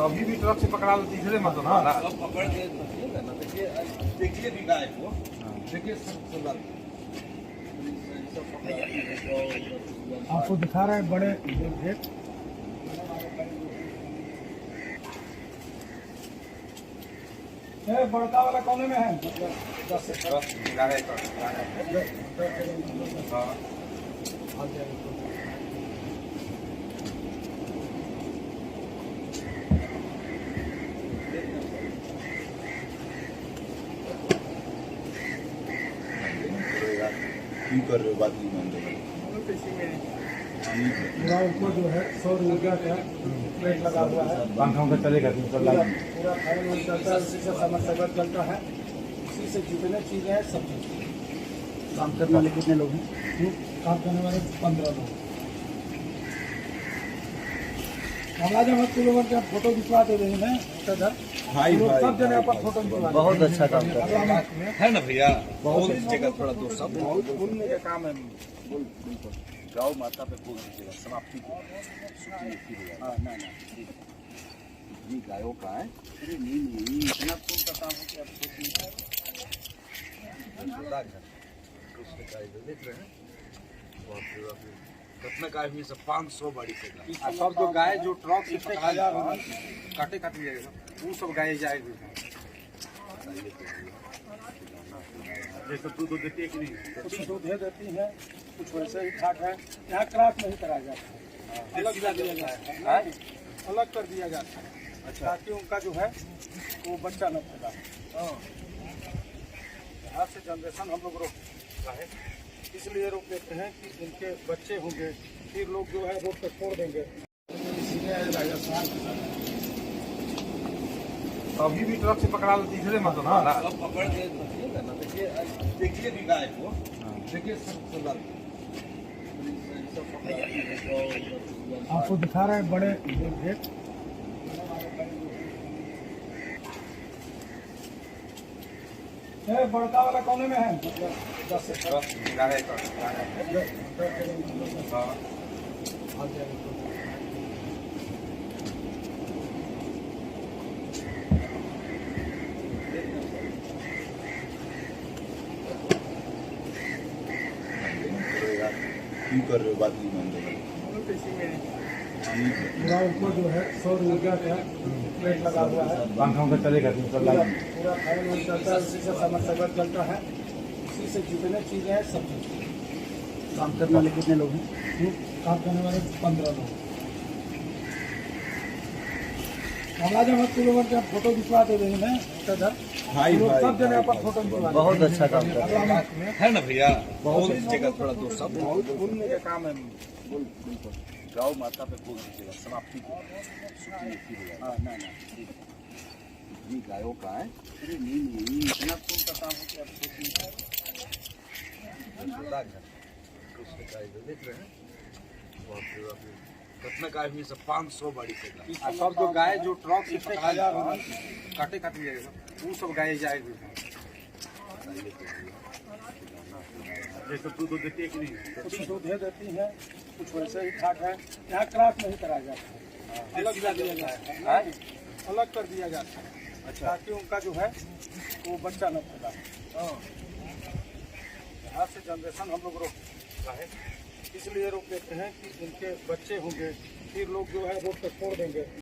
अभी भी ट्रक से पकड़ा लो तीसरे मतलब पकड़ के देखिए भी गाय को देखिए आपको दिखा रहे हैं बड़े भेद। बड़का वाला कोने में है क्यों कर रहे हो बात नहीं मान रहे पूरा ऊपर जो है सौर ऊर्जा का प्लेट लगा हुआ है। पंखा का चलेगा पूरा फैन वैन चलता है, उसी से समरसेबल चलता है, उसी से जितने चीजें हैं सब काम करने वाले कितने लोग हैं? काम करने वाले 15 लोग। हमारा जब हम लोगों के फोटो खिंचवा दे रहे हैं सर, भाई सब जगह पर फोटो खिंचवा बहुत अच्छा काम कर रहे हैं है ना भैया बहुत बहुत जगह थोड़ा दूर सब बहुत पुण्य का काम है। बिल्कुल गौ माता पे फूल दीजिएगा समाप्ति को सूची लिखी हुई है ना इतनी गायों का है अरे नहीं इतना पुण्य का काम है कि आप सोचिए उसके गाय जो देख रहे हैं बाप रे बाप रे कितना गाय हुई सब 500 बड़ी से गाय सब जो गाय जो ट्रक से पकड़ा जाएगा काटे जाएगा वो सब गाय जाएगी। जैसे दूध देती है कि नहीं? कुछ दूध देती है, कुछ वैसे ही ठाक है। यहाँ क्रॉस नहीं कराया जाता है, अलग कर दिया जाता है, अलग कर दिया जाता है ताकि उनका जो है वो बच्चा न पैदा हो। यहाँ से जनरेशन हम लोग रोक है, इसलिए रोक देते हैं कि उनके बच्चे होंगे फिर लोग जो है रोड पर छोड़ देंगे। अभी भी ट्रक से पकड़ा लो तीसरे मतलब पकड़ के देखिए भी गाय को देखिए आपको दिखा रहे हैं बड़े भेद। बड़का वाला कोने में है क्यों कर रहे हो बात नहीं मान रहे पूरा ऊपर जो है सौर ऊर्जा का प्लेट लगा हुआ है। पंखा का चलेगा पूरा फैन वैन चलता है, उसी से समरसेबल चलता है, उसी से जितने चीजें हैं सब काम करने वाले कितने लोग हैं? काम करने वाले 15 लोग। हमारा जब हम लोगों के फोटो खिंचवा दे रहे हैं सर, भाई सब जगह पर फोटो खिंचवा बहुत अच्छा काम कर रहे हैं है ना भैया बहुत जगह थोड़ा दूर सब बहुत पुण्य का काम है। बिल्कुल गौ माता पे फूल दीजिएगा समाप्ति को सूची लिखी हुई है ना इतनी गायों का है अरे नहीं इतना पुण्य का काम है कि आप सोचिए उसके गाय जो देख रहे हैं बाप रे बाप रे कितना गाय हुई सब 500 बड़ी से गाय सब जो गाय जो ट्रक से पकड़ा जाएगा काटे जाएगा वो सब गाय जाएगी। जैसे दूध देती है कि नहीं? कुछ दूध देती है, कुछ वैसे ही ठाक है। यहाँ क्रॉस नहीं कराया जाता है, अलग कर दिया जाता है, अलग कर दिया जाता है ताकि उनका जो है वो बच्चा न पैदा हो। यहाँ से जनरेशन हम लोग रोक है, इसलिए रोक देते हैं कि उनके बच्चे होंगे फिर लोग जो है रोड पर छोड़ देंगे।